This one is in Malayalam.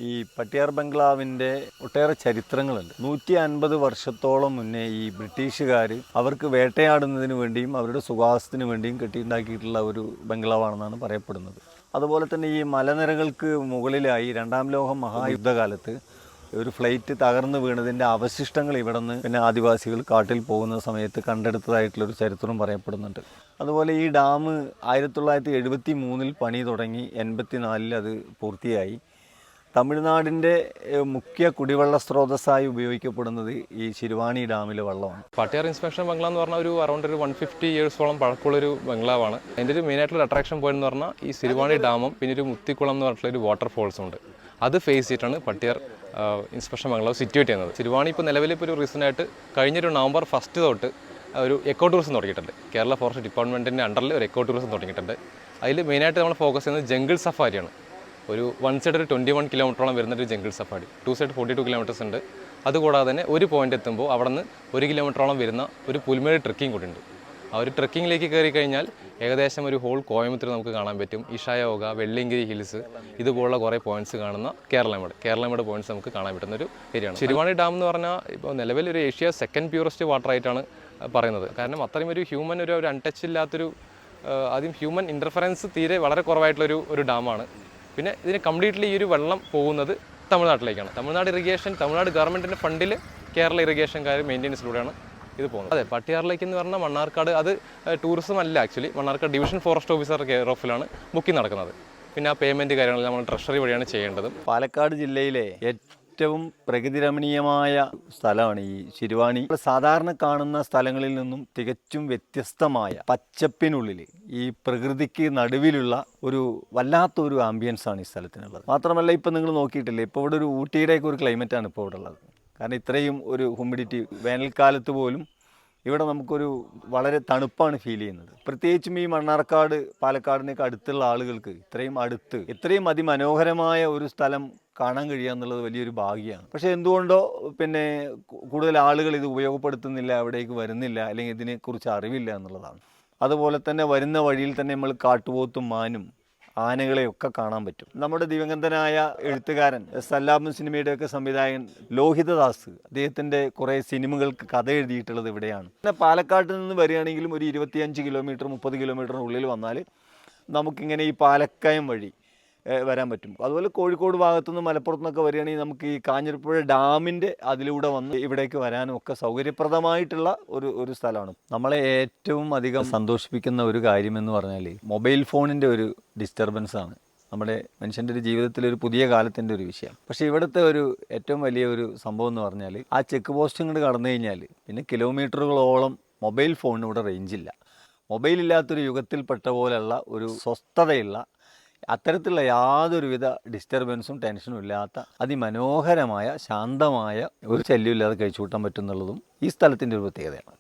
ഈ പട്ടിയാർ ബംഗ്ലാവിൻ്റെ ഒട്ടേറെ ചരിത്രങ്ങളുണ്ട്. 150 വർഷത്തോളം മുന്നേ ഈ ബ്രിട്ടീഷുകാർ അവർക്ക് വേട്ടയാടുന്നതിന് വേണ്ടിയും അവരുടെ സുഖാസത്തിന് വേണ്ടിയും കെട്ടിയുണ്ടാക്കിയിട്ടുള്ള ഒരു ബംഗ്ലാവാണെന്നാണ് പറയപ്പെടുന്നത്. അതുപോലെ തന്നെ ഈ മലനിരകൾക്ക് മുകളിലായി രണ്ടാം ലോക മഹായുദ്ധകാലത്ത് ഒരു ഫ്ലൈറ്റ് തകർന്നു വീണതിൻ്റെ അവശിഷ്ടങ്ങൾ ഇവിടെ നിന്ന് പിന്നെ ആദിവാസികൾ കാട്ടിൽ പോകുന്ന സമയത്ത് കണ്ടെടുത്തതായിട്ടുള്ളൊരു ചരിത്രം പറയപ്പെടുന്നുണ്ട്. അതുപോലെ ഈ ഡാം 1973 പണി തുടങ്ങി 84 അത് പൂർത്തിയായി. തമിഴ്നാടിൻ്റെ മുഖ്യ കുടിവെള്ള സ്രോതസ്സായി ഉപയോഗിക്കപ്പെടുന്നത് ഈ ശിരുവാണി ഡാമിലെ വെള്ളമാണ്. പട്ടിയാർ ഇൻസ്പെക്ഷൻ ബംഗ്ലാവ് എന്ന് പറഞ്ഞാൽ അറൗണ്ട് 150 ഇയേഴ്സോളം പഴക്കമുള്ളൊരു ബംഗ്ലാവാണ്. അതിൻ്റെ ഒരു മെയിനായിട്ടുള്ള അട്രാക്ഷൻ പോയിന്റ് എന്ന് പറഞ്ഞാൽ ഈ ശിരുവാണി ഡാമും പിന്നെ ഒരു മുത്തിക്കുളം എന്ന് പറഞ്ഞിട്ടുള്ള ഒരു വാട്ടർഫോൾസും ഉണ്ട്. അത് ഫേസ് ചെയ്തിട്ടാണ് പട്ടിയാർ ഇൻസ്പെക്ഷൻ ബംഗ്ലാവ് സിറ്റുവേറ്റ് ചെയ്യുന്നത്. ശിരുവാണി ഇപ്പോൾ നിലവിലിപ്പോൾ ഒരു റീസണായിട്ട് കഴിഞ്ഞൊരു നവംബർ 1 തൊട്ട് ഒരു എക്കോ ടൂറിസം തുടങ്ങിയിട്ടുണ്ട്. കേരള ഫോറസ്റ്റ് ഡിപ്പാർട്ട്മെൻറ്റിൻ്റെ അണ്ടറിൽ ഒരു എക്കോ ടൂറിസം തുടങ്ങിയിട്ടുണ്ട്. അതിൽ മെയിനായിട്ട് നമ്മൾ ഫോക്കസ് ചെയ്യുന്നത് ജംഗിൾ സഫാരിയാണ്. ഒരു വൺ സൈഡ് ഒരു 21 കിലോമീറ്ററോളം വരുന്നൊരു ജംഗിൾ സഫാരി, 2 സൈഡ് 42 കിലോമീറ്റേഴ്സ് ഉണ്ട്. അതുകൂടാതെ തന്നെ ഒരു പോയിന്റ് എത്തുമ്പോൾ അവിടെ നിന്ന് 1 കിലോമീറ്ററോളം വരുന്ന ഒരു പുൽമേട് ട്രെക്കിംഗ് കൂടി ഉണ്ട്. ആ ഒരു ട്രെക്കിങ്ങിലേക്ക് കയറി കഴിഞ്ഞാൽ ഏകദേശം ഒരു ഹോൾ കോയമ്പത്തൂർ നമുക്ക് കാണാൻ പറ്റും. ഇഷായോഗ, വെള്ളിയങ്കിരി ഹിൽസ് ഇതുപോലുള്ള കുറേ പോയിന്റ്സ് കാണുന്ന കേരളമേട് പോയിന്റ്സ് നമുക്ക് കാണാൻ പറ്റുന്ന ഒരു ഏരിയയാണ്. ശിരുവാണി ഡാം എന്ന് പറഞ്ഞാൽ ഇപ്പോൾ നിലവിൽ ഒരു ഏഷ്യ സെക്കൻഡ് പ്യൂറസ്റ്റ് വാട്ടർ ആയിട്ടാണ് പറയുന്നത്. കാരണം അത്രയും ഒരു ഹ്യൂമൻ ഒരു അൺടച്ച് ഇല്ലാത്തൊരു ആദ്യം ഹ്യൂമൻ ഇൻ്റർഫറൻസ് തീരെ വളരെ കുറവായിട്ടുള്ളൊരു ഡാമാണ്. പിന്നെ ഇതിന് കംപ്ലീറ്റ്ലി ഈ ഒരു വെള്ളം പോകുന്നത് തമിഴ്നാട്ടിലേക്കാണ്. തമിഴ്നാട് ഇറിഗേഷൻ, തമിഴ്നാട് ഗവൺമെൻറ്റിൻ്റെ ഫണ്ടിൽ കേരള ഇറിഗേഷൻകാർ മെയിൻ്റെനൻസിലൂടെയാണ് ഇത് പോകുന്നത്. അതെ, പട്ടിയാറിലേക്ക് എന്ന് പറഞ്ഞാൽ മണ്ണാർക്കാട് അത് ടൂറിസം അല്ല, actually Mannarkkad division forest officer care ഓഫിലാണ് ബുക്കിംഗ് നടക്കുന്നത്. പിന്നെ ആ പേയ്മെൻറ്റ് കാര്യങ്ങൾ നമ്മൾ ട്രഷറി വഴിയാണ് ചെയ്യേണ്ടത്. പാലക്കാട് ജില്ലയിലെ ഏറ്റവും പ്രകൃതിരമണീയമായ സ്ഥലമാണ് ഈ ശിരുവാണി. സാധാരണ കാണുന്ന സ്ഥലങ്ങളിൽ നിന്നും തികച്ചും വ്യത്യസ്തമായ പച്ചപ്പിനുള്ളിൽ ഈ പ്രകൃതിക്ക് നടുവിലുള്ള ഒരു വല്ലാത്തൊരു ആംബിയൻസ് ആണ് ഈ സ്ഥലത്തിനുള്ളത്. മാത്രമല്ല ഇപ്പോൾ നിങ്ങൾ നോക്കിയിട്ടില്ലേ, ഇപ്പോൾ ഇവിടെ ഒരു ഊട്ടിയുടെയൊക്കെ ഒരു ക്ലൈമറ്റാണ് ഇപ്പോൾ ഇവിടെ ഉള്ളത്. കാരണം ഇത്രയും ഒരു ഹ്യൂമിഡിറ്റി, വേനൽക്കാലത്ത് പോലും ഇവിടെ നമുക്കൊരു വളരെ തണുപ്പാണ് ഫീൽ ചെയ്യുന്നത്. പ്രത്യേകിച്ചും ഈ മണ്ണാർക്കാട് പാലക്കാടിനൊക്കെ അടുത്തുള്ള ആളുകൾക്ക് ഇത്രയും അതിമനോഹരമായ ഒരു സ്ഥലം കാണാൻ കഴിയുക എന്നുള്ളത് വലിയൊരു ഭാഗ്യമാണ്. പക്ഷേ എന്തുകൊണ്ടോ പിന്നെ കൂടുതൽ ആളുകൾ ഇത് ഉപയോഗപ്പെടുത്തുന്നില്ല, അവിടേക്ക് വരുന്നില്ല, അല്ലെങ്കിൽ ഇതിനെക്കുറിച്ച് അറിവില്ല എന്നുള്ളതാണ്. അതുപോലെ തന്നെ വരുന്ന വഴിയിൽ തന്നെ നമ്മൾ കാട്ടുപോത്തും മാനും ആനകളെയൊക്കെ കാണാൻ പറ്റും. നമ്മുടെ ദിവംഗതനായ എഴുത്തുകാരൻ സല്ലാപം സിനിമയുടെയൊക്കെ സംവിധായകൻ ലോഹിതദാസ് അദ്ദേഹത്തിൻ്റെ കുറേ സിനിമകൾക്ക് കഥ എഴുതിയിട്ടുള്ളത് ഇവിടെയാണ്. പിന്നെ പാലക്കാട്ടിൽ നിന്ന് വരികയാണെങ്കിലും ഒരു 25 കിലോമീറ്റർ 30 കിലോമീറ്ററിനുള്ളിൽ വന്നാൽ നമുക്കിങ്ങനെ ഈ പാലക്കയം വഴി വരാൻ പറ്റും. അതുപോലെ കോഴിക്കോട് ഭാഗത്തുനിന്ന് മലപ്പുറത്തു നിന്നൊക്കെ വരികയാണെങ്കിൽ നമുക്ക് ഈ കാഞ്ഞിരപ്പുഴ ഡാമിൻ്റെ അതിലൂടെ വന്ന് ഇവിടേക്ക് വരാനും ഒക്കെ സൗകര്യപ്രദമായിട്ടുള്ള ഒരു സ്ഥലമാണ്. നമ്മളെ ഏറ്റവും അധികം സന്തോഷിപ്പിക്കുന്ന ഒരു കാര്യമെന്ന് പറഞ്ഞാൽ മൊബൈൽ ഫോണിൻ്റെ ഒരു ഡിസ്റ്റർബൻസ് ആണ്. നമ്മുടെ മനുഷ്യൻ്റെ ഒരു ജീവിതത്തിലൊരു പുതിയ കാലത്തിൻ്റെ ഒരു വിഷയം. പക്ഷേ ഇവിടുത്തെ ഒരു ഏറ്റവും വലിയ ഒരു സംഭവം എന്ന് പറഞ്ഞാൽ ആ ചെക്ക് പോസ്റ്റ് ഇങ്ങോട്ട് കടന്നു കഴിഞ്ഞാൽ പിന്നെ കിലോമീറ്ററുകളോളം മൊബൈൽ ഫോണിന് ഇവിടെ റേഞ്ചില്ല. മൊബൈലില്ലാത്തൊരു യുഗത്തിൽപ്പെട്ട പോലെയുള്ള ഒരു സ്വസ്ഥതയുള്ള അത്തരത്തിലുള്ള യാതൊരുവിധ ഡിസ്റ്റർബൻസും ടെൻഷനും ഇല്ലാത്ത അതിമനോഹരമായ ശാന്തമായ ഒരു ശല്യമില്ലാതെ കഴിച്ചു കൂട്ടാൻ പറ്റുന്നുള്ളതും ഈ സ്ഥലത്തിൻ്റെ ഒരു പ്രത്യേകതയാണ്.